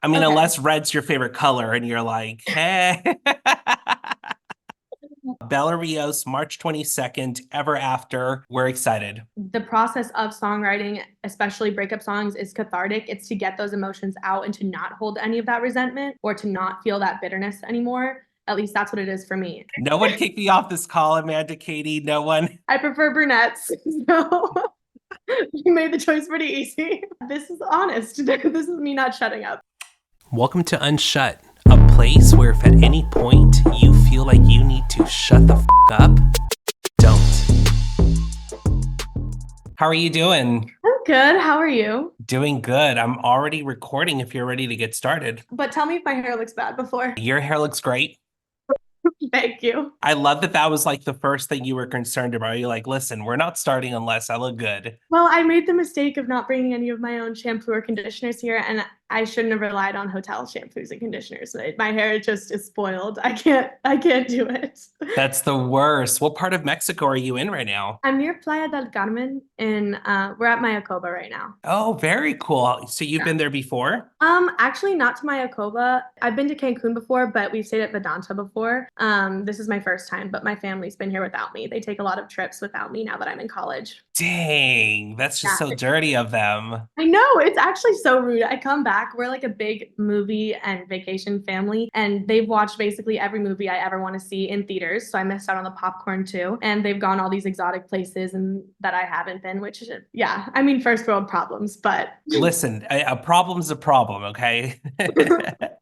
I mean, Okay. unless red's your favorite color and you're like, hey. Bella Rios, March 22nd, Ever After. We're excited. The process of songwriting, especially breakup songs, is cathartic. It's to get those emotions out and to not hold any of that resentment or to not feel that bitterness anymore. At least that's what it is for me. No one kicked me off this call, Amanda Katie. No one. I prefer brunettes. So you made the choice pretty easy. This is honest. This is me not shutting up. Welcome to Unshut, a place where if at any point you feel like you need to shut the up, don't. How are you doing? I'm good. How are you? Doing good. I'm already recording if you're ready to get started. But tell me if my hair looks bad before. Your hair looks great. Thank you. I love that that was like the first thing you were concerned about. You're like, listen, we're not starting unless I look good. Well, I made the mistake of not bringing any of my own shampoo or conditioners here, and I shouldn't have relied on hotel shampoos and conditioners. My hair just is spoiled. I can't do it. That's the worst. What part of Mexico are you in right now? I'm near Playa del Carmen, and we're at Mayacoba right now. Oh, very cool. So you've Yeah. been there before? Actually not to Mayacoba. I've been to Cancun before, but we've stayed at Vedanta before. This is my first time, but my family's been here without me. They take a lot of trips without me now that I'm in college. Dang, that's just so Yeah. dirty of them. I know, it's actually so rude. I come back, we're like a big movie and vacation family, and they've watched basically every movie I ever want to see in theaters. So I missed out on the popcorn too. And they've gone all these exotic places and that I haven't been, which yeah, I mean, first world problems, but Listen, a problem's a problem, okay?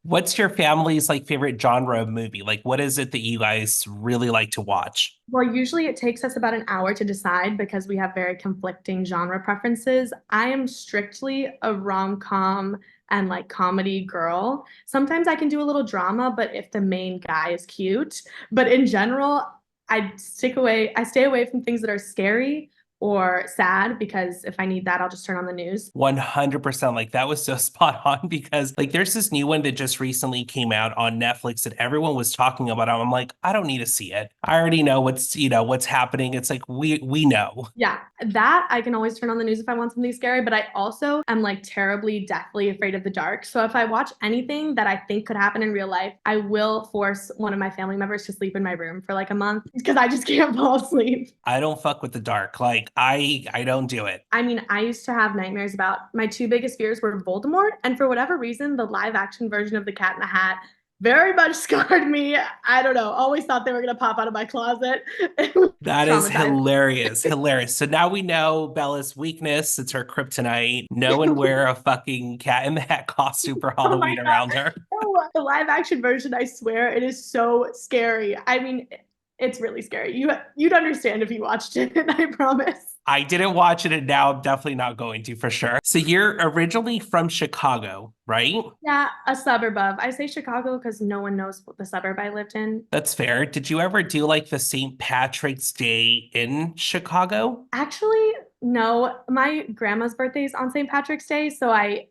What's your family's like favorite genre of movie? Like, what is it that you guys really like to watch? well, usually it takes us about an hour to decide because we have very conflicting genre preferences. I am strictly a rom-com and like comedy girl. Sometimes I can do a little drama, but if the main guy is cute. But in general, I stay away from things that are scary or sad because if I need that, I'll just turn on the news. 100%. Like that was so spot on because like there's this new one that just recently came out on Netflix that everyone was talking about. I'm like, I don't need to see it. I already know what's happening. It's like we know. Yeah, that I can always turn on the news if I want something scary, but I also am like terribly, deathly afraid of the dark. So if I watch anything that I think could happen in real life, I will force one of my family members to sleep in my room for like a month because I just can't fall asleep. I don't fuck with the dark. Like I don't do it. I mean, I used to have nightmares about my two biggest fears were Voldemort, and for whatever reason, the live action version of The Cat in the Hat very much scarred me. I don't know. Always thought they were gonna pop out of my closet. That is Traumatized. hilarious. Hilarious. So now we know Bella's weakness. It's her kryptonite. No one wear a fucking cat in the hat costume for Oh my Halloween God. around her. No, the live action version, I swear, it is so scary. I mean, it's really scary. You'd understand if you watched it, I promise. I didn't watch it and now I'm definitely not going to for sure. So you're originally from Chicago, right? Yeah, a suburb of. I say Chicago because no one knows what the suburb I lived in. That's fair. Did you ever do like the St. Patrick's Day in Chicago? Actually, no. My grandma's birthday is on St. Patrick's Day, so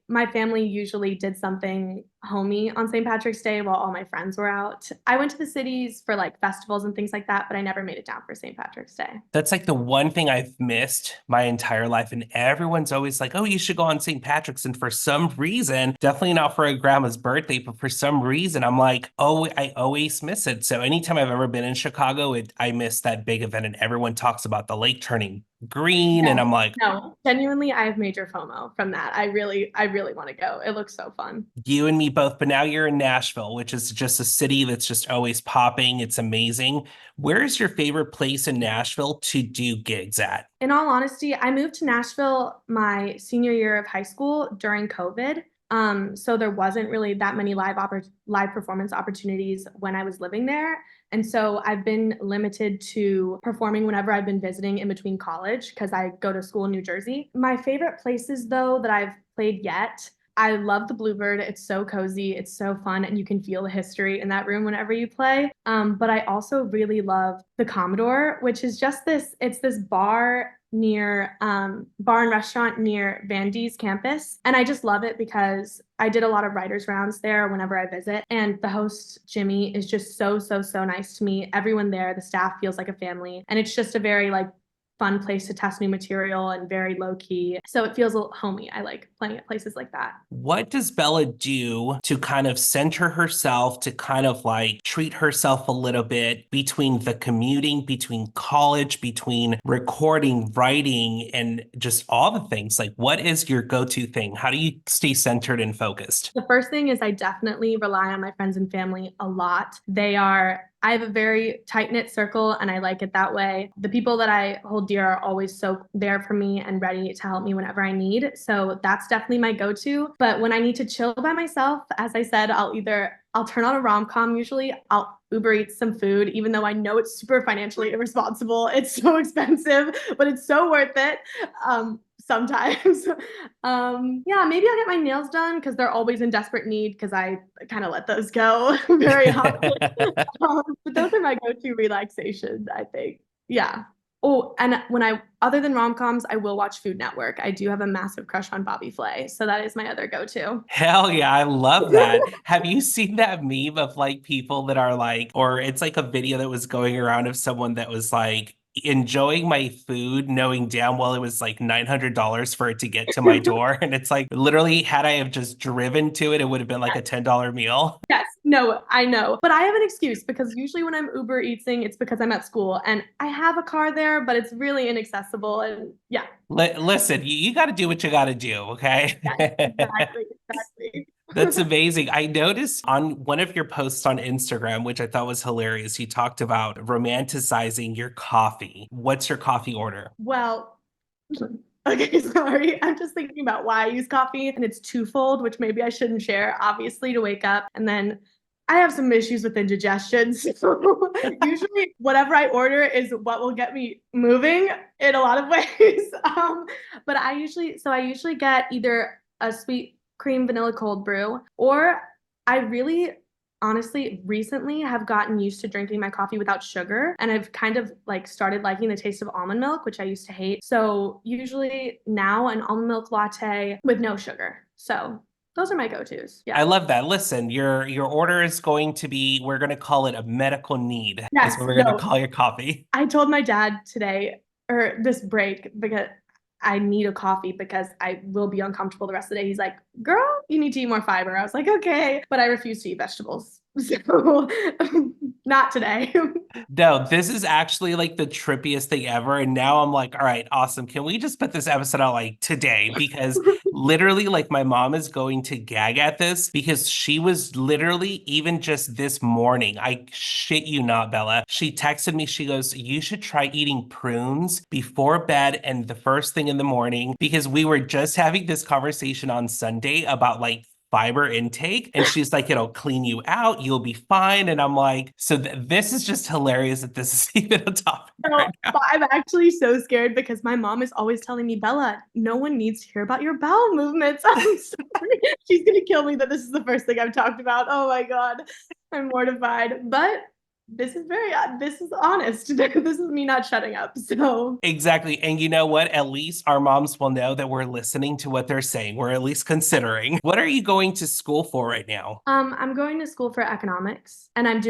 my family usually did something homey on St. Patrick's Day while all my friends were out. I went to the cities for like festivals and things like that, but I never made it down for St. Patrick's Day. That's like the one thing I've missed my entire life. And everyone's always like, oh, you should go on St. Patrick's. And for some reason, definitely not for a grandma's birthday, but for some reason, I'm like, oh, I always miss it. So anytime I've ever been in Chicago, I miss that big event. And everyone talks about the lake turning green. And Yeah. I'm like, No, genuinely, I have major FOMO from that. I really want to go. It looks so fun. you and me both. But now you're in Nashville, which is just a city that's just always popping. It's amazing. Where's your favorite place in Nashville to do gigs at? In all honesty, I moved to Nashville my senior year of high school during COVID. So there wasn't really that many live performance opportunities when I was living there. And so I've been limited to performing whenever I've been visiting in between college because I go to school in New Jersey. My favorite places though that I've played yet, I love the Bluebird. It's so cozy, it's so fun, and you can feel the history in that room whenever you play. But I also really love the Commodore, which is just it's this bar and restaurant near Vandy's campus. And I just love it because I did a lot of writers rounds there whenever I visit. And the host, Jimmy, is just so, so, so nice to me. Everyone there, the staff feels like a family. And it's just a very like fun place to test new material and very low key. So it feels a little homey. I like playing at places like that. What does Bella do to kind of center herself, to kind of like treat herself a little bit between the commuting, between college, between recording, writing, and just all the things? Like, what is your go-to thing? How do you stay centered and focused? The first thing is I definitely rely on my friends and family a lot. I have a very tight-knit circle and I like it that way. The people that I hold dear are always so there for me and ready to help me whenever I need. So that's definitely my go-to. But when I need to chill by myself, as I said, I'll turn on a rom-com usually. I'll Uber Eats some food, even though I know it's super financially irresponsible. It's so expensive, but it's so worth it. Sometimes. Yeah, maybe I'll get my nails done because they're always in desperate need because I kind of let those go very often. But those are my go-to relaxation, I think. Yeah. Oh, and other than rom-coms, I will watch Food Network. I do have a massive crush on Bobby Flay, so that is my other go-to. Hell yeah, I love that. Have you seen that meme of like people that are like, or it's like a video that was going around of someone that was like, enjoying my food, knowing damn well it was like $900 for it to get to my door. And it's like, literally, had I have just driven to it, it would have been like a $10 meal. Yes, no, I know. But I have an excuse because usually when I'm Uber Eatsing, it's because I'm at school and I have a car there, but it's really inaccessible. And yeah, Listen, you got to do what you got to do, yes, okay? exactly, exactly. That's amazing. I noticed on one of your posts on Instagram, which I thought was hilarious, you talked about romanticizing your coffee. What's your coffee order? Well, okay, sorry. I'm just thinking about why I use coffee, and it's twofold, which maybe I shouldn't share, obviously, to wake up. And then I have some issues with indigestion. So usually, whatever I order is what will get me moving in a lot of ways. But I usually get either a sweet cream vanilla cold brew, or I really honestly recently have gotten used to drinking my coffee without sugar and I've kind of like started liking the taste of almond milk, which I used to hate. So usually now an almond milk latte with no sugar. So those are my go-tos. I Yeah. love that. Listen, your order is going to be, we're going to call it a medical need, is Yes. what we're going to No. call your coffee. I told my dad today or this break because I need a coffee because I will be uncomfortable the rest of the day. He's like, "Girl, you need to eat more fiber." I was like, "Okay," but I refuse to eat vegetables. So not today. No, this is actually like the trippiest thing ever. And now I'm like, all right, awesome. Can we just put this episode out like today? Because literally, like, my mom is going to gag at this because she was literally, even just this morning, I shit you not, Bella. She texted me, she goes, you should try eating prunes before bed and the first thing in the morning because we were just having this conversation on Sunday about like fiber intake. And she's like, it'll clean you out. You'll be fine. And I'm like, so this is just hilarious that this is even a topic No, right now. but I'm actually so scared because my mom is always telling me, Bella, no one needs to hear about your bowel movements. I'm sorry. She's gonna kill me that this is the first thing I've talked about. Oh my God. I'm mortified. But this is honest. This is me not shutting up. So Exactly. And you know what? At least our moms will know that we're listening to what they're saying. We're at least considering. What are you going to school for right now? I'm going to school for economics and I'm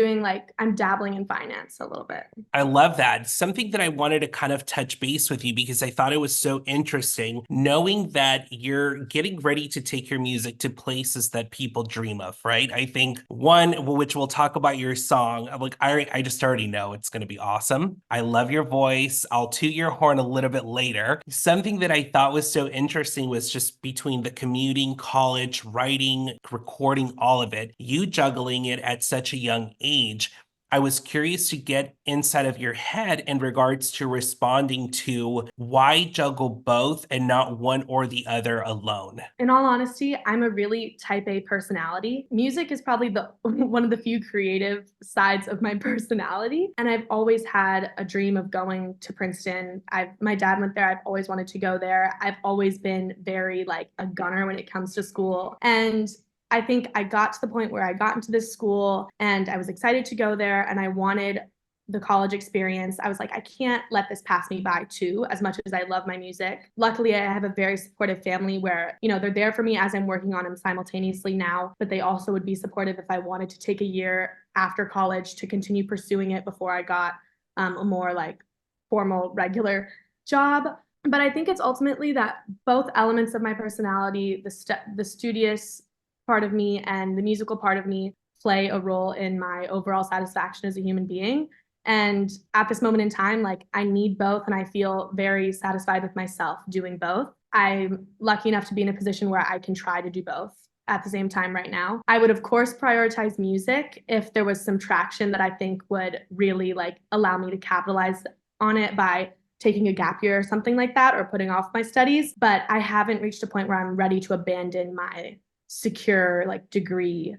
dabbling in finance a little bit. I love that. Something that I wanted to kind of touch base with you because I thought it was so interesting knowing that you're getting ready to take your music to places that people dream of, right? I think one, which we'll talk about your song, like I just already know it's going to be awesome. I love your voice. I'll toot your horn a little bit later. Something that I thought was so interesting was just between the commuting, college, writing, recording, all of it, you juggling it at such a young age. I was curious to get inside of your head in regards to responding to why juggle both and not one or the other alone. In all honesty, I'm a really type A personality. Music is probably the one of the few creative sides of my personality, and I've always had a dream of going to Princeton. My dad went there. I've always wanted to go there. I've always been very like a gunner when it comes to school. And I think I got to the point where I got into this school and I was excited to go there and I wanted the college experience. I was like, I can't let this pass me by too, as much as I love my music. Luckily, I have a very supportive family where, they're there for me as I'm working on them simultaneously now, but they also would be supportive if I wanted to take a year after college to continue pursuing it before I got a more like formal, regular job. But I think it's ultimately that both elements of my personality, the studious part of me and the musical part of me, play a role in my overall satisfaction as a human being. And at this moment in time, like I need both, and I feel very satisfied with myself doing both. I'm lucky enough to be in a position where I can try to do both at the same time right now. I would of course prioritize music if there was some traction that I think would really like allow me to capitalize on it by taking a gap year or something like that, or putting off my studies. But I haven't reached a point where I'm ready to abandon my secure like degree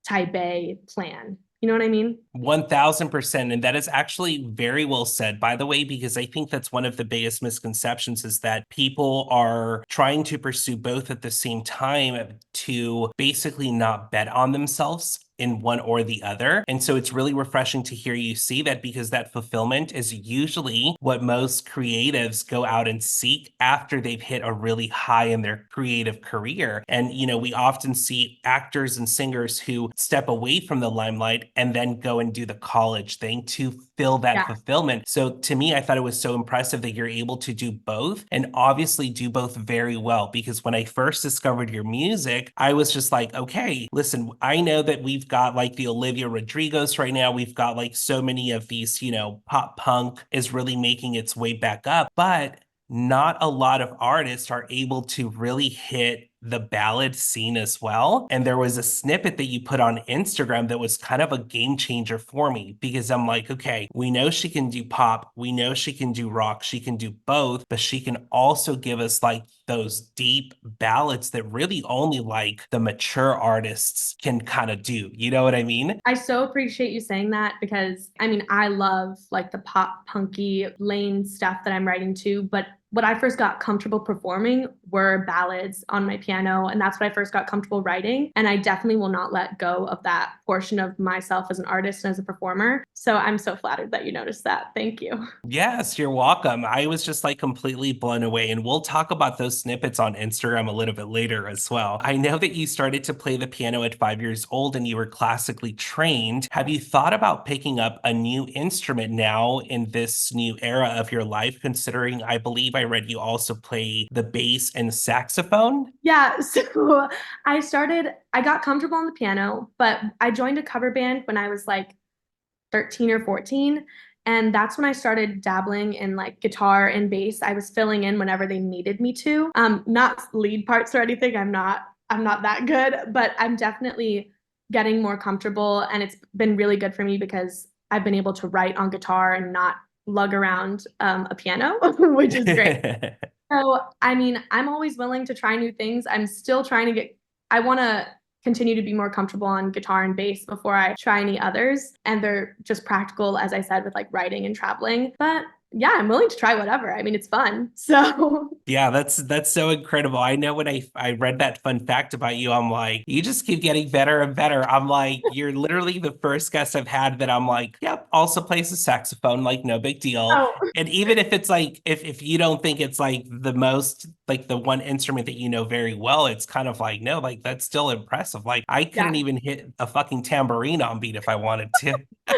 type A plan. You know what I mean? 1000%. And that is actually very well said, by the way, because I think that's one of the biggest misconceptions is that people are trying to pursue both at the same time to basically not bet on themselves in one or the other. And so it's really refreshing to hear you see that because that fulfillment is usually what most creatives go out and seek after they've hit a really high in their creative career. And, we often see actors and singers who step away from the limelight and then go and do the college thing to fill that Yeah. fulfillment. So to me, I thought it was so impressive that you're able to do both and obviously do both very well. Because when I first discovered your music, I was just like, okay, listen, I know that we've got like the Olivia Rodrigos right now. We've got like so many of these, pop punk is really making its way back up, but not a lot of artists are able to really hit the ballad scene as well. And there was a snippet that you put on Instagram that was kind of a game changer for me because I'm like, okay, we know she can do pop, we know she can do rock, she can do both, but she can also give us like those deep ballads that really only like the mature artists can kind of do. You know what I mean? I so appreciate you saying that because I mean, I love like the pop punky lane stuff that I'm writing to, but what I first got comfortable performing were ballads on my piano, and that's what I first got comfortable writing. And I definitely will not let go of that portion of myself as an artist and as a performer. So I'm so flattered that you noticed that. Thank you. Yes, you're welcome. I was just like completely blown away. And we'll talk about those snippets on Instagram a little bit later as well. I know that you started to play the piano at 5 years old and you were classically trained. Have you thought about picking up a new instrument now in this new era of your life, considering I believe I read you also play the bass and saxophone? Yeah, so I got comfortable on the piano, but I joined a cover band when I was like 13 or 14. And that's when I started dabbling in like guitar and bass. I was filling in whenever they needed me to. Not lead parts or anything. I'm not that good, but I'm definitely getting more comfortable. And it's been really good for me because I've been able to write on guitar and not lug around a piano, which is great. So, I mean, I'm always willing to try new things. I'm still trying to I want to continue to be more comfortable on guitar and bass before I try any others. And they're just practical, as I said, with like writing and traveling. But yeah, I'm willing to try whatever. I mean, it's fun. So, Yeah, that's so incredible. I know when I read that fun fact about you, I'm like, you just keep getting better and better. I'm like, you're literally the first guest I've had that I'm like, yep, also plays the saxophone, like no big deal. oh, And even if it's like if you don't think it's like the most like the one instrument that you know very well, it's kind of like, no, like that's still impressive. Like I couldn't yeah. even hit a fucking tambourine on beat if I wanted to.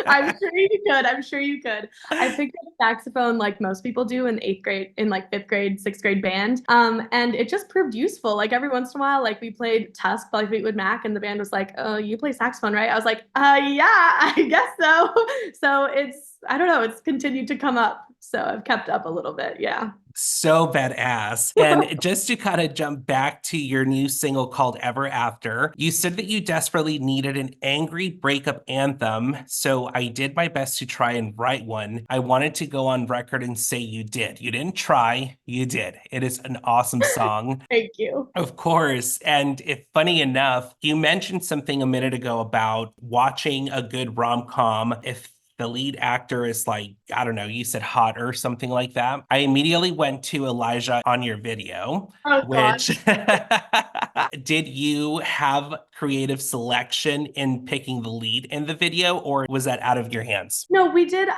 I'm sure you could. I'm sure you could. I picked up saxophone like most people do in eighth grade, in like fifth grade, sixth grade band. And it just proved useful. Like every once in a while, like we played Tusk by Fleetwood Mac, and the band was like, "Oh, you play saxophone, right?" I was like, yeah, I guess so." So I don't know, it's continued to come up. So I've kept up a little bit. Yeah. So badass. And just to kind of jump back to your new single called Ever After, you said that you desperately needed an angry breakup anthem. So I did my best to try and write one. I wanted to go on record and say you did. You didn't try, you did. It is an awesome song. Thank you. Of course. And if funny enough, you mentioned something a minute ago about watching a good rom-com. If the lead actor is like, I don't know, you said hot or something like that. I immediately went to Elijah on your video, Oh God. which did you have creative selection in picking the lead in the video, or was that out of your hands? No, we did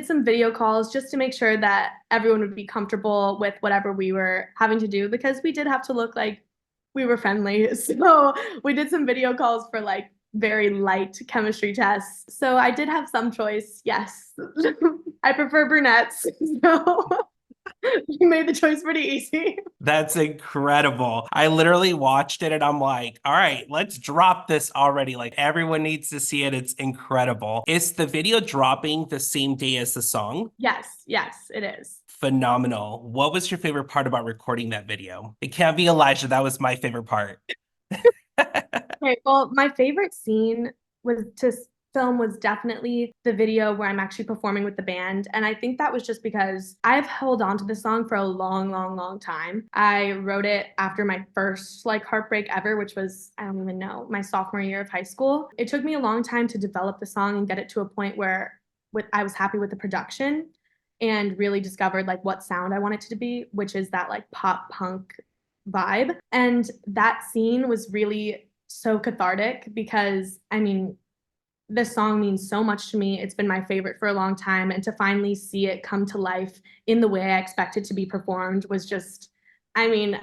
some video calls just to make sure that everyone would be comfortable with whatever we were having to do because we did have to look like we were friendly. So we did some video calls for like very light chemistry tests. So I did have some choice. Yes. I prefer brunettes. So You made the choice pretty easy. That's incredible. I literally watched it and I'm like, all right, let's drop this already. Like everyone needs to see it. It's incredible. Is the video dropping the same day as the song? Yes, yes, it is. Phenomenal. What was your favorite part about recording that video? It can't be Elijah. That was my favorite part. Okay, well, my favorite scene was to film was definitely the video where I'm actually performing with the band. And I think that was just because I've held on to the song for a long, long, long time. I wrote it after my first like heartbreak ever, which was, I don't even know, my sophomore year of high school. It took me a long time to develop the song and get it to a point where I was happy with the production and really discovered like what sound I wanted it to be, which is that like pop punk vibe. And that scene was really so cathartic because I mean, this song means so much to me. It's been my favorite for a long time. And to finally see it come to life in the way I expected to be performed was just, I mean,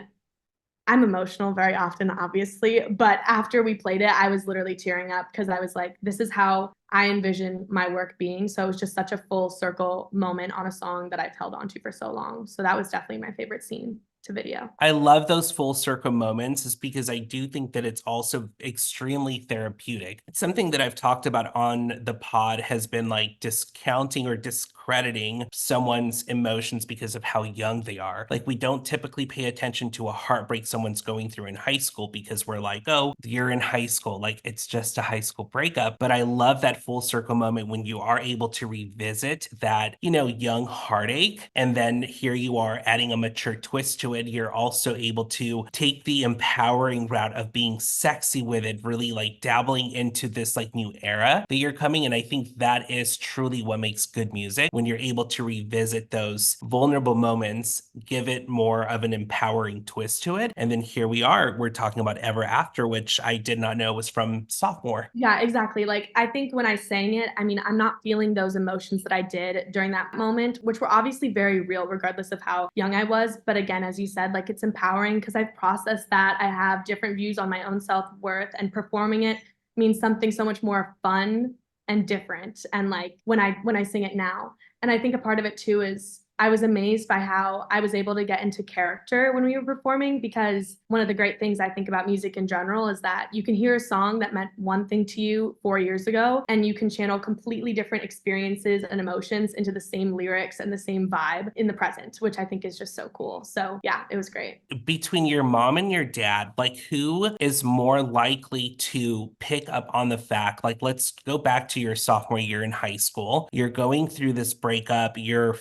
I'm emotional very often, obviously. But after we played it, I was literally tearing up because I was like, this is how I envision my work being. So it was just such a full circle moment on a song that I've held on to for so long. So that was definitely my favorite scene to video. I love those full circle moments is because I do think that it's also extremely therapeutic. It's something that I've talked about on the pod has been like discounting or discrediting someone's emotions because of how young they are. Like we don't typically pay attention to a heartbreak someone's going through in high school because we're like, oh, you're in high school. Like it's just a high school breakup. But I love that full circle moment when you are able to revisit that, young heartache. And then here you are adding a mature twist to it. You're also able to take the empowering route of being sexy with it, really like dabbling into this like new era that you're coming. And I think that is truly what makes good music when you're able to revisit those vulnerable moments, give it more of an empowering twist to it. And then here we are, we're talking about Ever After, which I did not know was from sophomore. Yeah, exactly. Like, I think when I sang it, I mean, I'm not feeling those emotions that I did during that moment, which were obviously very real, regardless of how young I was. But again, as you said, like, it's empowering because I've processed that. I have different views on my own self-worth, and performing it means something so much more fun and different. And like when I sing it now, and I think a part of it too is I was amazed by how I was able to get into character when we were performing because one of the great things I think about music in general is that you can hear a song that meant one thing to you 4 years ago, and you can channel completely different experiences and emotions into the same lyrics and the same vibe in the present, which I think is just so cool. So, yeah, it was great. Between your mom and your dad, like who is more likely to pick up on the fact, like let's go back to your sophomore year in high school. You're going through this breakup, you're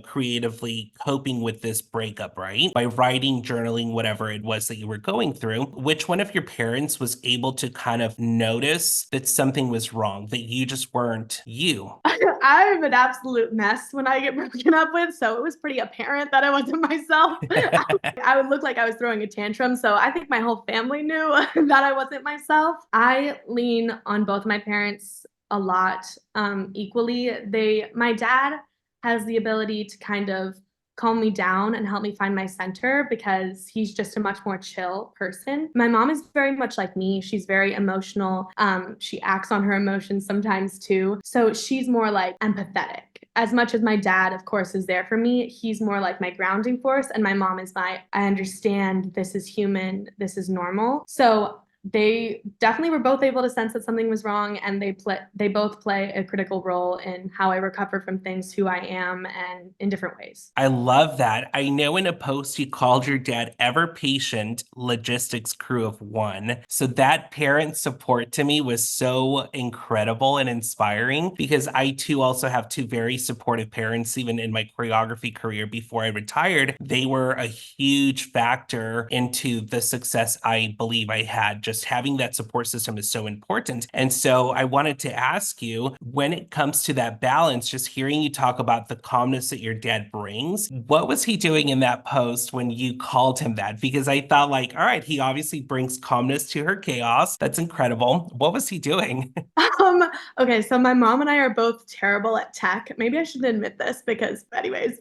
creatively coping with this breakup, right? By writing, journaling, whatever it was that you were going through. Which one of your parents was able to kind of notice that something was wrong, that you just weren't you? I'm an absolute mess when I get broken up with, so it was pretty apparent that I wasn't myself. I would look like I was throwing a tantrum, so I think my whole family knew that I wasn't myself. I lean on both my parents a lot, equally. My dad has the ability to kind of calm me down and help me find my center because he's just a much more chill person. My mom is very much like me. She's very emotional. She acts on her emotions sometimes too. So she's more like empathetic. As much as my dad, of course, is there for me, he's more like my grounding force. And my mom is I understand this is human, this is normal. So they definitely were both able to sense that something was wrong, and they both play a critical role in how I recover from things, who I am, and in different ways. I love that. I know in a post you called your dad ever patient logistics crew of one. So that parent support to me was so incredible and inspiring because I too also have two very supportive parents, even in my choreography career before I retired. They were a huge factor into the success I believe I had. Just having that support system is so important. And so I wanted to ask you, when it comes to that balance, just hearing you talk about the calmness that your dad brings, what was he doing in that post when you called him that? Because I thought, like, all right, he obviously brings calmness to her chaos. That's incredible. What was he doing? Um, okay, so my mom and I are both terrible at tech. Maybe I shouldn't admit this because, anyways,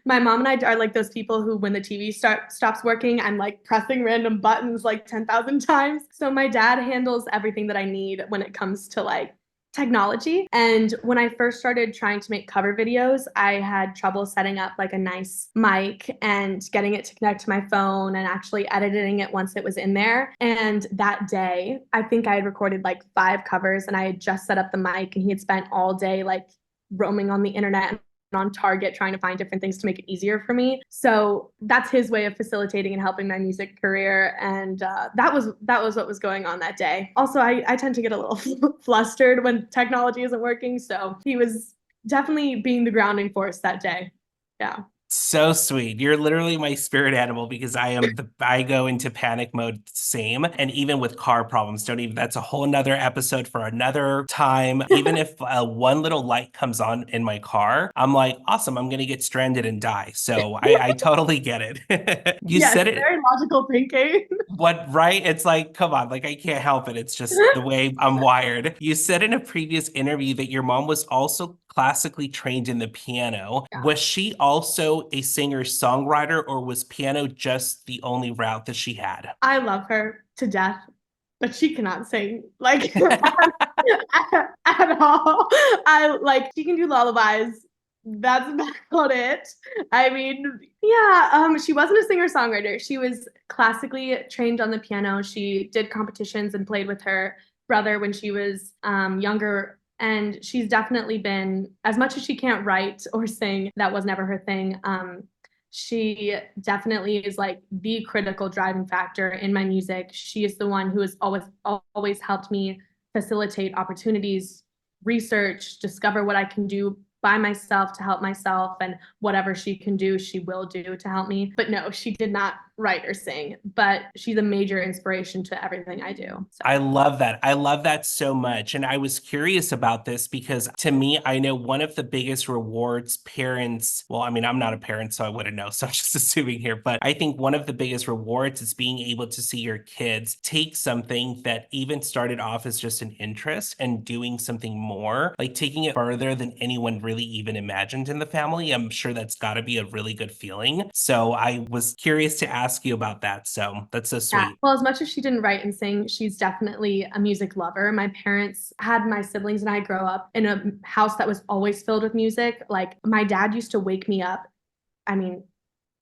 my mom and I are like those people who, when the TV stops working, I'm like pressing random buttons like 10,000 times. So my dad handles everything that I need when it comes to like technology. And when I first started trying to make cover videos, I had trouble setting up like a nice mic and getting it to connect to my phone and actually editing it once it was in there. And that day, I think I had recorded like 5 covers and I had just set up the mic and he had spent all day like roaming on the internet on Target trying to find different things to make it easier for me. So that's his way of facilitating and helping my music career. And that was what was going on that day. Also, I tend to get a little flustered when technology isn't working. So he was definitely being the grounding force that day. Yeah. So sweet. You're literally my spirit animal because I go into panic mode same. And even with car problems, don't even, that's a whole nother episode for another time. Even if one little light comes on in my car, I'm like, awesome, I'm gonna get stranded and die. So I totally get it. You Yes, said it very logical thinking. what, right? It's like, come on, like I can't help it. It's just the way I'm wired. You said in a previous interview that your mom was also classically trained in the piano. Yeah. Was she also a singer-songwriter, or was piano just the only route that she had? I love her to death, but she cannot sing like at all. I like she can do lullabies. That's about it. I mean, yeah, she wasn't a singer-songwriter. She was classically trained on the piano. She did competitions and played with her brother when she was younger. And she's definitely been, as much as she can't write or sing, that was never her thing. She definitely is like the critical driving factor in my music. She is the one who has always helped me facilitate opportunities, research, discover what I can do by myself to help myself, and whatever she can do, she will do to help me. But no, she did not write or sing, but she's a major inspiration to everything I do. So. I love that. I love that so much. And I was curious about this because to me, I know one of the biggest rewards parents, well, I mean, I'm not a parent, so I wouldn't know. So I'm just assuming here, but I think one of the biggest rewards is being able to see your kids take something that even started off as just an interest and doing something more, like taking it further than anyone really even imagined in the family. I'm sure that's got to be a really good feeling. So I was curious to ask you about that. So that's so Yeah. sweet. Well, as much as she didn't write and sing, she's definitely a music lover. My parents had my siblings and I grow up in a house that was always filled with music. Like my dad used to wake me up. I mean,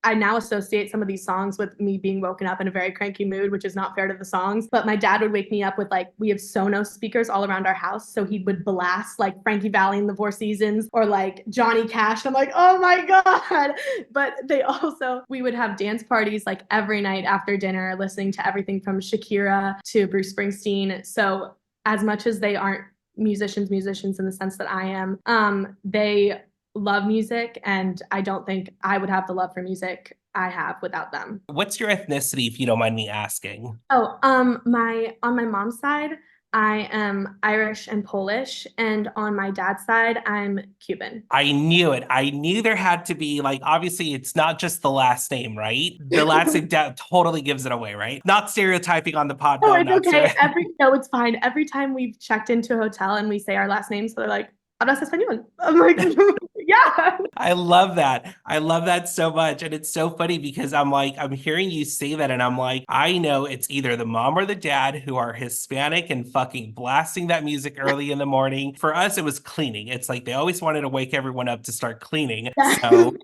I now associate some of these songs with me being woken up in a very cranky mood, which is not fair to the songs. But my dad would wake me up with like, we have Sonos speakers all around our house. So he would blast like Frankie Valli and the Four Seasons or like Johnny Cash. I'm like, oh my God. But they also, we would have dance parties like every night after dinner, listening to everything from Shakira to Bruce Springsteen. So as much as they aren't musicians in the sense that I am, they love music, and I don't think I would have the love for music I have without them. What's your ethnicity, if you don't mind me asking? Oh, my on my mom's side, I am Irish and Polish, and on my dad's side, I'm Cuban. I knew it. I knew there had to be, like, obviously, it's not just the last name, right? The last name totally gives it away, right? Not stereotyping on the pod, Oh, though. it's Not okay. stere- No, it's fine. Every time we've checked into a hotel and we say our last names, so they're like, hablas español. I'm like, yeah. I love that. I love that so much. And it's so funny because I'm like, I'm hearing you say that, and I'm like, I know it's either the mom or the dad who are Hispanic and fucking blasting that music early in the morning. For us, it was cleaning. It's like they always wanted to wake everyone up to start cleaning. So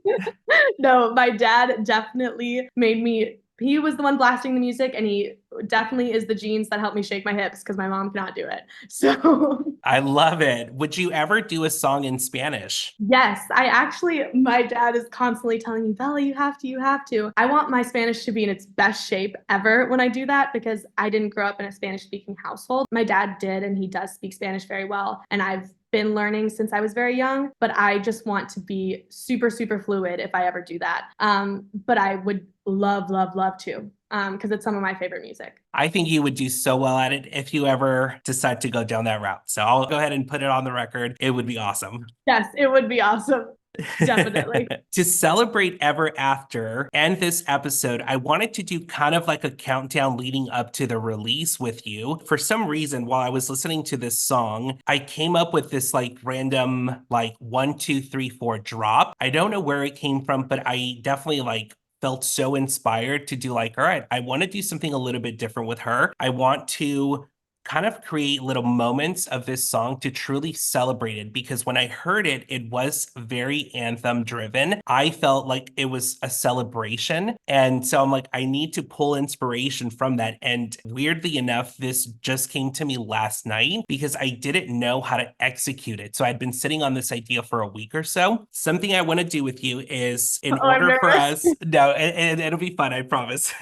No, my dad definitely made me. He was the one blasting the music, and he definitely is the genes that help me shake my hips because my mom cannot do it. So, I love it. Would you ever do a song in Spanish? yes, I actually, my dad is constantly telling me, Bella, you have to, you have to. I want my Spanish to be in its best shape ever when I do that because I didn't grow up in a Spanish speaking household. My dad did, and he does speak Spanish very well. And I've been learning since I was very young, but I just want to be super, super fluid if I ever do that. But I would love, love, love to, because it's some of my favorite music. I think you would do so well at it if you ever decide to go down that route. So I'll go ahead and put it on the record. It would be awesome. Yes, it would be awesome. Definitely. To celebrate Ever After and this episode, I wanted to do kind of like a countdown leading up to the release with you. For some reason, while I was listening to this song, I came up with this like random like 1, 2, 3, 4 drop. I don't know where it came from, but I definitely like felt so inspired to do like, all right, I want to do something a little bit different with her. I want to kind of create little moments of this song to truly celebrate it, because when I heard it, it was very anthem driven. I felt like it was a celebration. And so I'm like, I need to pull inspiration from that. And weirdly enough, this just came to me last night because I didn't know how to execute it. So I'd been sitting on this idea for a week or so. Something I want to do with you is, in Oh, I'm order for nervous. us, no, it'll be fun, I promise.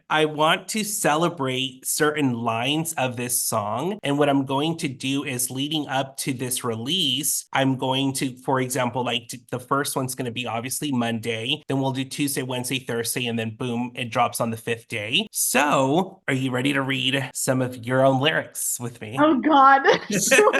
I want to celebrate certain lines of this song. And what I'm going to do is, leading up to this release, I'm going to, for example, like the first one's going to be obviously Monday, then we'll do Tuesday, Wednesday, Thursday, and then boom, it drops on the fifth day. So, are you ready to read some of your own lyrics with me? Oh God. Sure,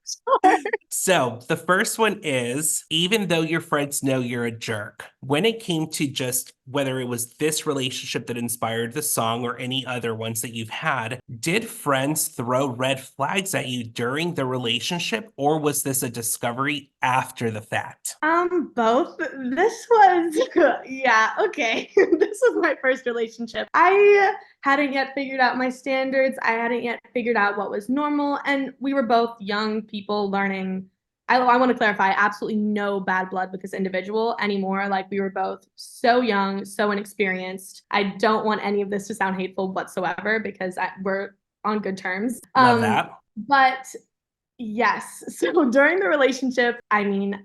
sure. So the first one is, even though your friends know you're a jerk. When it came to just whether it was this relationship that inspired the song or any other ones that you've had, did friends throw red flags at you during the relationship, or was this a discovery after the fact? Both. This was, yeah, okay. This was my first relationship. I hadn't yet figured out my standards. I hadn't yet figured out what was normal. And we were both young people learning. I want to clarify, absolutely no bad blood with this individual anymore. Like, we were both so young, so inexperienced. I don't want any of this to sound hateful whatsoever because we're on good terms. Love that. But yes. So during the relationship, I mean,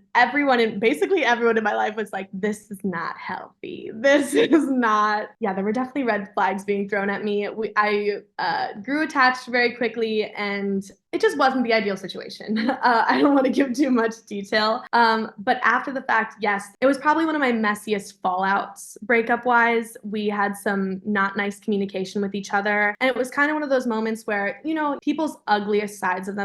basically everyone in my life was like, this is not healthy. This is not, yeah, there were definitely red flags being thrown at me. I grew attached very quickly, and it just wasn't the ideal situation. I don't want to give too much detail. But after the fact, yes, it was probably one of my messiest fallouts breakup wise. We had some not nice communication with each other. And it was kind of one of those moments where, people's ugliest sides of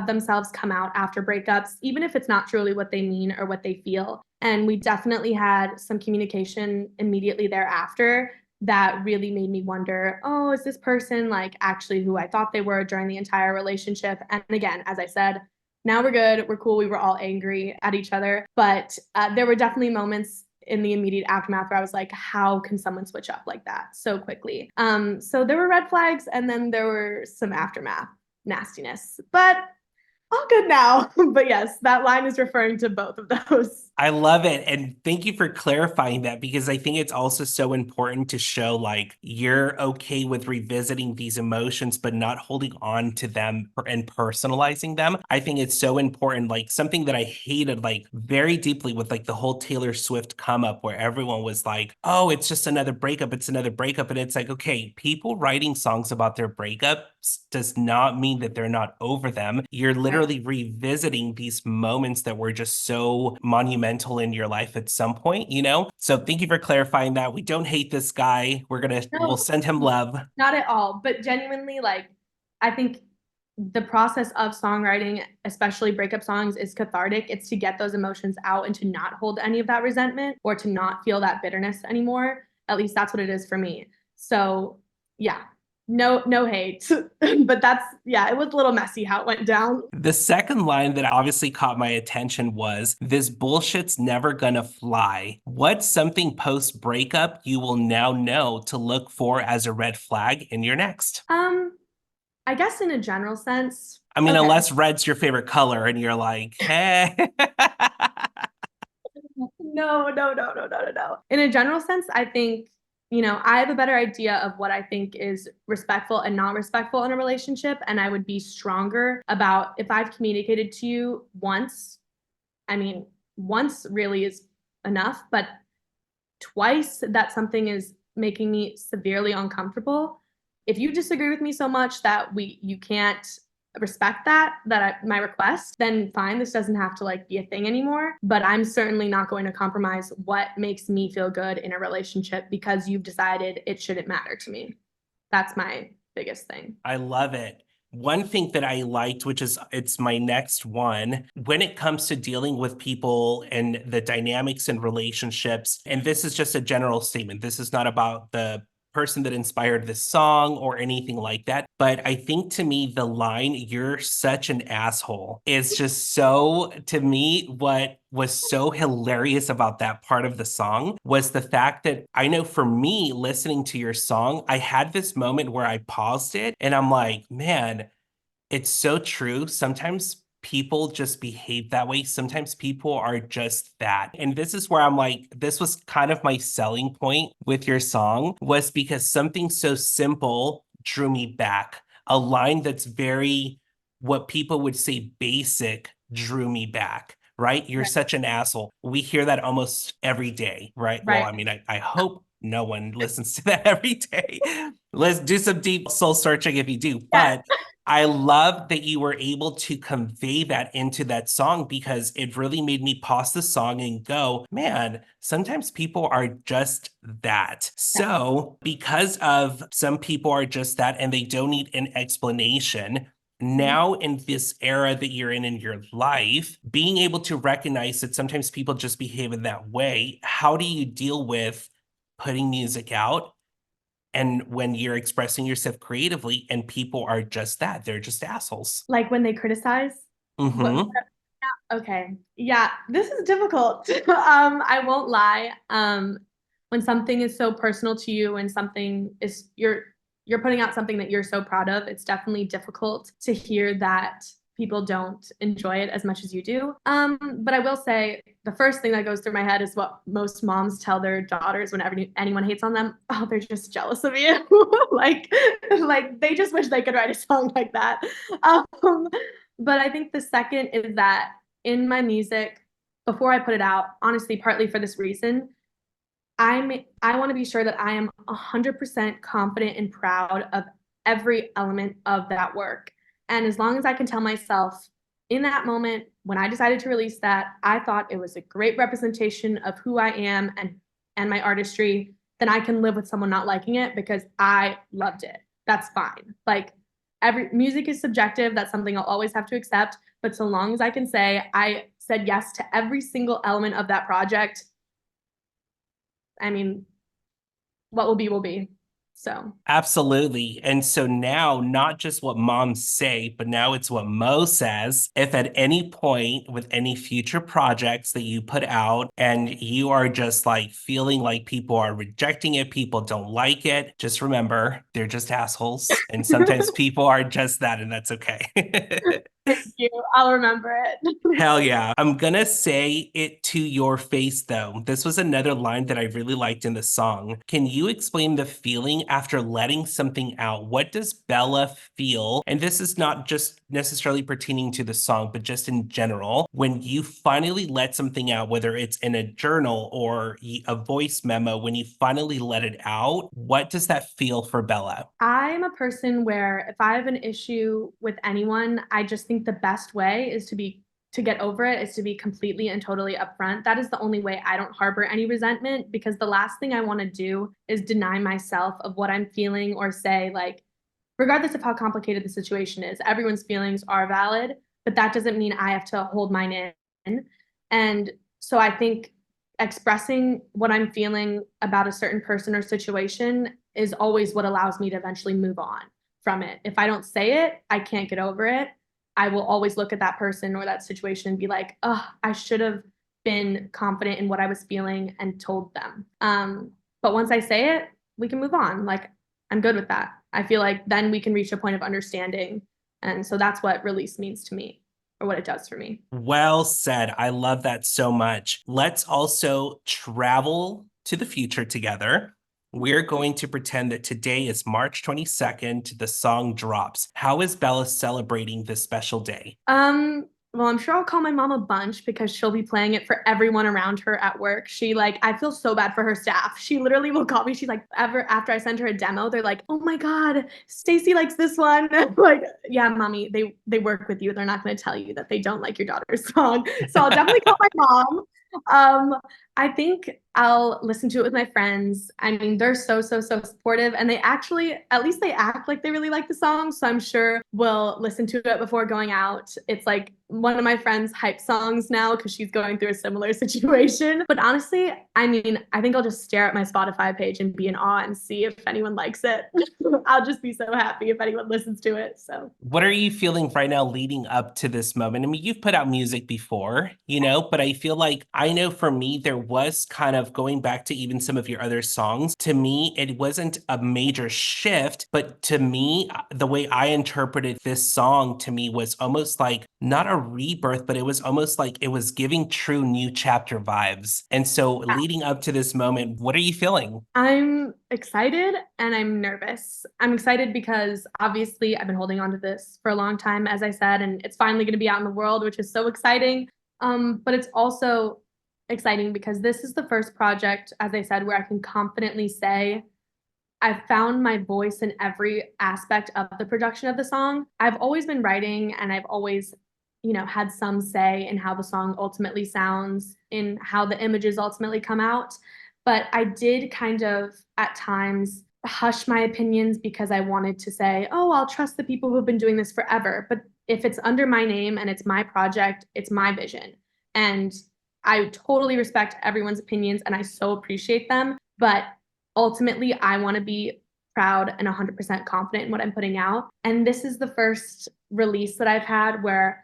themselves come out after breakups, even if it's not truly what they mean or what they feel. And we definitely had some communication immediately thereafter that really made me wonder, oh, is this person like actually who I thought they were during the entire relationship? And again, as I said, now we're good, we're cool. We were all angry at each other, but there were definitely moments in the immediate aftermath where I was like, how can someone switch up like that so quickly? So there were red flags, and then there were some aftermath nastiness, but all good now. But yes, that line is referring to both of those. I love it. And thank you for clarifying that, because I think it's also so important to show like you're okay with revisiting these emotions, but not holding on to them and personalizing them. I think it's so important. Like, something that I hated like very deeply with like the whole Taylor Swift come up, where everyone was like, oh, it's just another breakup. It's another breakup. And it's like, okay, people writing songs about their breakups does not mean that they're not over them. You're literally revisiting these moments that were just so monumental in your life at some point, you know? So thank you for clarifying that. We don't hate this guy. We'll No, send him love. not at all. But genuinely, like, I think the process of songwriting, especially breakup songs, is cathartic. It's to get those emotions out and to not hold any of that resentment or to not feel that bitterness anymore. At least that's what it is for me. So yeah, no hate. But yeah, it was a little messy how it went down. The second line that obviously caught my attention was, this bullshit's never gonna fly. What's something post breakup you will now know to look for as a red flag in your next? I guess in a general sense, I mean, okay. unless red's your favorite color and you're like, hey. No. In a general sense, I think, I have a better idea of what I think is respectful and not respectful in a relationship. And I would be stronger about, if I've communicated to you once, I mean, once really is enough, but twice that something is making me severely uncomfortable. If you disagree with me so much that you can't respect my request, then fine, this doesn't have to like be a thing anymore. But I'm certainly not going to compromise what makes me feel good in a relationship because you've decided it shouldn't matter to me. That's my biggest thing. I love it. One thing that I liked, which is it's my next one, when it comes to dealing with people and the dynamics and relationships, and this is just a general statement. This is not about the person that inspired this song or anything like that. But I think to me, the line, "You're such an asshole," is just so, to me, what was so hilarious about that part of the song was the fact that I know for me, listening to your song, I had this moment where I paused it and I'm like, man, it's so true. Sometimes people just behave that way. Sometimes people are just that. And this is where I'm like, this was kind of my selling point with your song, was because something so simple drew me back. A line that's very, what people would say, basic, drew me back. Right? You're Right. such an asshole. We hear that almost every day, right? Well, Right. I mean, I hope no one listens to that every day. Let's do some deep soul searching if you do. Yeah. But I love that you were able to convey that into that song because it really made me pause the song and go, man, sometimes people are just that. So, because of some people are just that and they don't need an explanation, now in this era that you're in your life, being able to recognize that sometimes people just behave in that way, how do you deal with putting music out and when you're expressing yourself creatively and people are just that, they're just assholes? Like when they criticize what, Mm-hmm. okay. Yeah, this is difficult. I won't lie. When something is so personal to you and something is you're putting out something that you're so proud of, it's definitely difficult to hear that people don't enjoy it as much as you do. But I will say the first thing that goes through my head is what most moms tell their daughters whenever anyone hates on them. Oh, they're just jealous of you. like, like they just wish they could write a song like that. But I think the second is that in my music, before I put it out, honestly, partly for this reason, I want to be sure that I am 100% confident and proud of every element of that work. And as long as I can tell myself in that moment when I decided to release that, I thought it was a great representation of who I am and my artistry, then I can live with someone not liking it because I loved it. That's fine. Like every music is subjective, that's something I'll always have to accept, but so long as I can say I said yes to every single element of that project, I mean, what will be will be. So Absolutely. And so now, not just what moms say, but now it's what Mo says. If at any point with any future projects that you put out and you are just like feeling like people are rejecting it, people don't like it, just remember they're just assholes. And sometimes people are just that, and that's okay. thank you. I'll remember it. Hell yeah. I'm gonna say it to your face though. This was another line that I really liked in the song. Can you explain the feeling after letting something out? What does Bella feel? And this is not just necessarily pertaining to the song, but just in general, when you finally let something out, whether it's in a journal or a voice memo, when you finally let it out, what does that feel for Bella? I'm a person where if I have an issue with anyone, I just think the best way is to get over it is to be completely and totally upfront. That is the only way I don't harbor any resentment because the last thing I want to do is deny myself of what I'm feeling or say like regardless of how complicated the situation is, everyone's feelings are valid, but that doesn't mean I have to hold mine in. And so I think expressing what I'm feeling about a certain person or situation is always what allows me to eventually move on from it. If I don't say it, I can't get over it. I will always look at that person or that situation and be like, oh, I should have been confident in what I was feeling and told them. But once I say it, we can move on. Like I'm good with that. I feel like then we can reach a point of understanding. And so that's what release means to me or what it does for me. Well said. I love that so much. Let's also travel to the future together. We're going to pretend that today is March 22nd, the song drops. How is Bella celebrating this special day? Well, I'm sure I'll call my mom a bunch because she'll be playing it for everyone around her at work. She like, I feel so bad for her staff. She literally will call me. She's like, ever after I send her a demo, they're like, "Oh my God, Stacy likes this one." Like, yeah, mommy, they work with you. They're not going to tell you that they don't like your daughter's song. So I'll definitely call my mom. Um, I think I'll listen to it with my friends. I mean, they're so supportive, and they actually, at least they act like they really like the song. So I'm sure we'll listen to it before going out. It's like one of my friends' hype songs now because she's going through a similar situation. But honestly, I mean, I think I'll just stare at my Spotify page and be in awe and see if anyone likes it. I'll just be so happy if anyone listens to it. So. What are you feeling right now leading up to this moment? I mean, you've put out music before, but I feel like I know for me, there was kind of going back to even some of your other songs. To me, it wasn't a major shift, but to me, the way I interpreted this song to me was almost like not a rebirth, but it was almost like it was giving true new chapter vibes. And so leading up to this moment, what are you feeling? I'm excited and I'm nervous. I'm excited because obviously I've been holding on to this for a long time, as I said, and it's finally going to be out in the world, which is so exciting. But it's also exciting because this is the first project, as I said, where I can confidently say I've found my voice in every aspect of the production of the song. I've always been writing and I've always, had some say in how the song ultimately sounds, in how the images ultimately come out. But I did kind of at times hush my opinions because I wanted to say, oh, I'll trust the people who've been doing this forever. But if it's under my name and it's my project, it's my vision. And I totally respect everyone's opinions and I so appreciate them. But ultimately, I want to be proud and 100% confident in what I'm putting out. And this is the first release that I've had where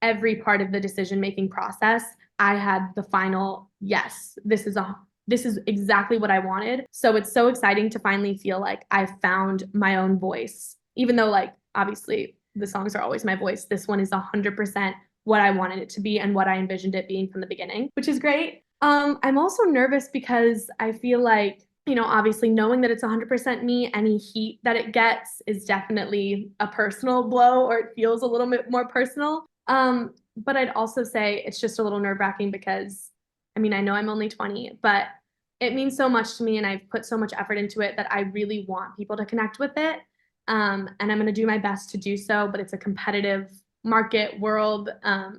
every part of the decision making process, I had the final yes. This is exactly what I wanted. So it's so exciting to finally feel like I found my own voice. Even though like obviously the songs are always my voice, this one is 100% what I wanted it to be and what I envisioned it being from the beginning, which is great. I'm also nervous because I feel like obviously knowing that it's 100% me, any heat that it gets is definitely a personal blow or it feels a little bit more personal. But I'd also say it's just a little nerve-wracking because I mean, I know I'm only 20, but it means so much to me and I've put so much effort into it that I really want people to connect with it. And I'm going to do my best to do so, but it's a competitive market world.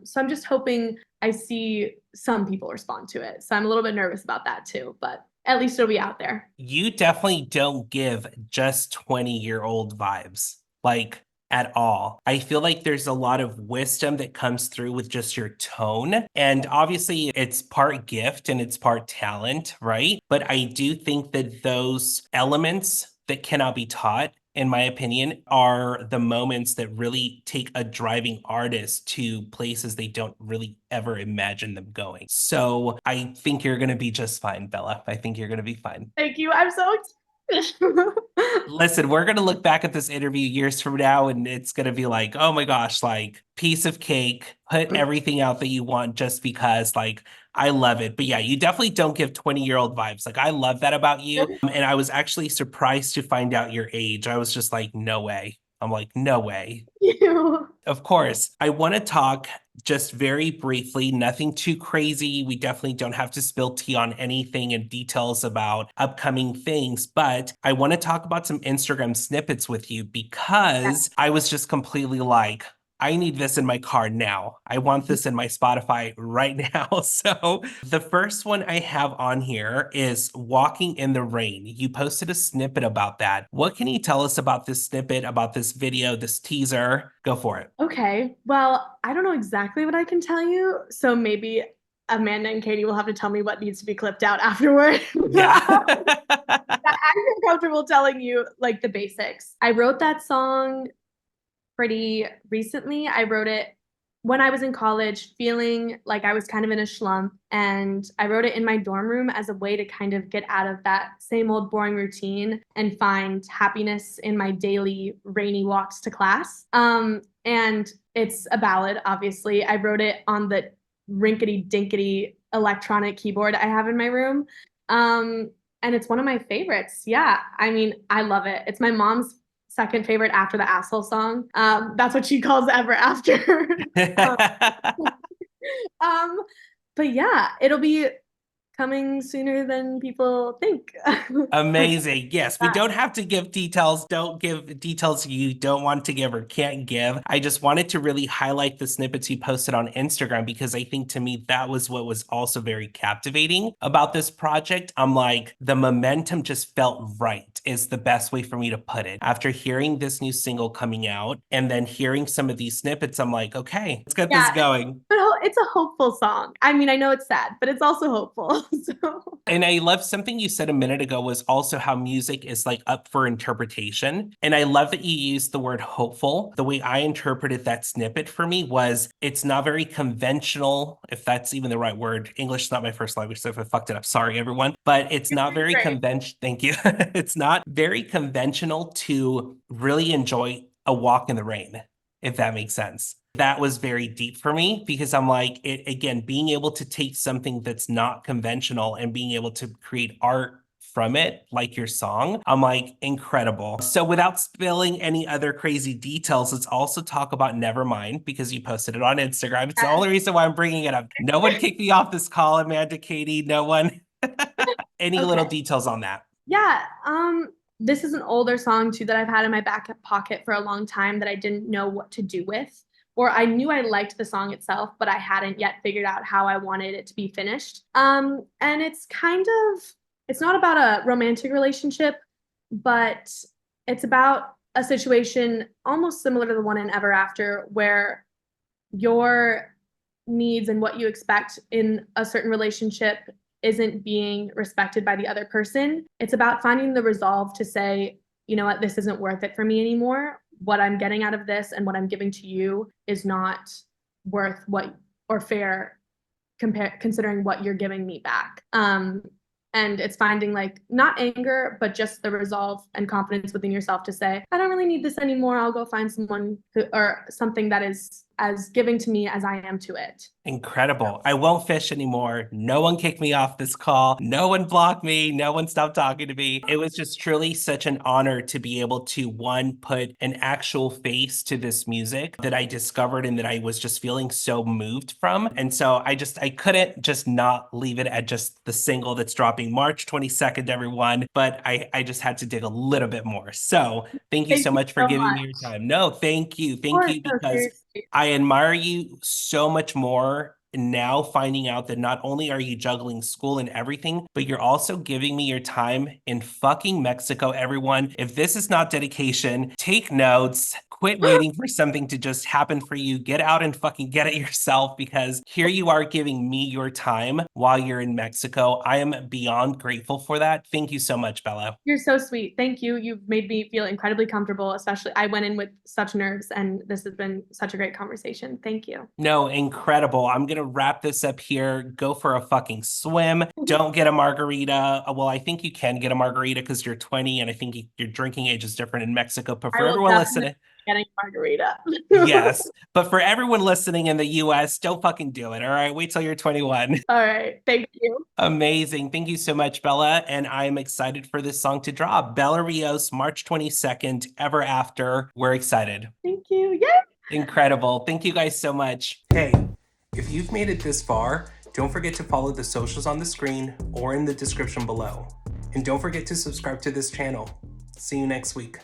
So I'm just hoping I see some people respond to it. So I'm a little bit nervous about that too, but at least it'll be out there. You definitely don't give just 20-year-old vibes, like at all. I feel like there's a lot of wisdom that comes through with just your tone. And obviously, it's part gift and it's part talent, right? But I do think that those elements that cannot be taught, in my opinion, are the moments that really take a driving artist to places they don't really ever imagine them going. So I think you're going to be just fine, Bella. I think you're going to be fine. Thank you. I'm so excited. Listen, we're going to look back at this interview years from now and it's going to be like, oh my gosh, like piece of cake, put everything out that you want just because, like, I love it. But yeah, you definitely don't give 20-year-old vibes. Like, I love that about you. And I was actually surprised to find out your age. I was just like, no way. I'm like, no way. You. Of course, I want to talk just very briefly, nothing too crazy. We definitely don't have to spill tea on anything and details about upcoming things, but I want to talk about some Instagram snippets with you because I was just completely like, I need this in my car now. I want this in my Spotify right now. So the first one I have on here is Walking in the Rain. You posted a snippet about that. What can you tell us about this snippet, about this video, this teaser? Go for it. Okay. Well, I don't know exactly what I can tell you. So maybe Amanda and Katie will have to tell me what needs to be clipped out afterward. Yeah. I feel comfortable telling you like the basics. I wrote that song pretty recently. I wrote it when I was in college, feeling like I was kind of in a slump. And I wrote it in my dorm room as a way to kind of get out of that same old boring routine and find happiness in my daily rainy walks to class. And it's a ballad, obviously. I wrote it on the rinkety dinkety electronic keyboard I have in my room. And it's one of my favorites. Yeah, I mean, I love it. It's my mom's second favorite after the asshole song. That's what she calls ever after. um, um, but yeah, it'll be coming sooner than people think. Amazing. Yes, we don't have to give details. Don't give details you don't want to give or can't give. I just wanted to really highlight the snippets you posted on Instagram because I think to me that was what was also very captivating about this project. I'm like, the momentum just felt right, is the best way for me to put it. After hearing this new single coming out and then hearing some of these snippets, I'm like, okay, let's get this Yeah, going. but it's a hopeful song. I mean, I know it's sad, but it's also hopeful. So And I love something you said a minute ago was also how music is like up for interpretation. And I love that you used the word hopeful. The way I interpreted that snippet for me was it's not very conventional, if that's even the right word. English is not my first language, so if I fucked it up, sorry everyone. But it's you're not doing very great. conventional. Thank you. It's not very conventional to really enjoy a walk in the rain, if that makes sense. That was very deep for me because I'm like, it again, being able to take something that's not conventional and being able to create art from it, like your song, I'm like, incredible. So without spilling any other crazy details, let's also talk about Nevermind because you posted it on Instagram. It's the only reason why I'm bringing it up. No one kicked me off this call, Amanda Katie. No one. Any little Okay. details on that? Yeah, this is an older song too that I've had in my back pocket for a long time that I didn't know what to do with. Or I knew I liked the song itself, but I hadn't yet figured out how I wanted it to be finished. And it's not about a romantic relationship, but it's about a situation almost similar to the one in Ever After, where your needs and what you expect in a certain relationship isn't being respected by the other person. It's about finding the resolve to say, you know what, this isn't worth it for me anymore. What I'm getting out of this and what I'm giving to you is not worth what or fair considering what you're giving me back. And it's finding like not anger, but just the resolve and confidence within yourself to say, I don't really need this anymore. I'll go find someone who, or something that is as giving to me as I am to it. Incredible. I won't fish anymore. No one kicked me off this call. No one blocked me. No one stopped talking to me. It was just truly such an honor to be able to, one, put an actual face to this music that I discovered and that I was just feeling so moved from. And so I couldn't just not leave it at just the single that's dropping March 22nd, everyone. But I just had to dig a little bit more. So thank you Thank so you much for so giving me your much. time. No, thank you. Of Thank course, you no, because seriously. I admire you so much more now finding out that not only are you juggling school and everything, but you're also giving me your time in fucking Mexico, everyone. If this is not dedication, take notes. Quit waiting for something to just happen for you. Get out and fucking get it yourself because here you are giving me your time while you're in Mexico. I am beyond grateful for that. Thank you so much, Bella. You're so sweet. Thank you. You've made me feel incredibly comfortable, especially I went in with such nerves, and this has been such a great conversation. Thank you. No, incredible. I'm gonna wrap this up here. Go for a fucking swim. Don't get a margarita. Well, I think you can get a margarita because you're 20, and I think your drinking age is different in Mexico. But I for will everyone definitely listening, be getting a margarita. yes. But for everyone listening in the US, don't fucking do it. All right. Wait till you're 21. All right. Thank you. Amazing. Thank you so much, Bella. And I'm excited for this song to drop. Bella Rios, March 22nd, Ever After. We're excited. Thank you. Yay. Incredible. Thank you guys so much. Hey, if you've made it this far, don't forget to follow the socials on the screen or in the description below. And don't forget to subscribe to this channel. See you next week.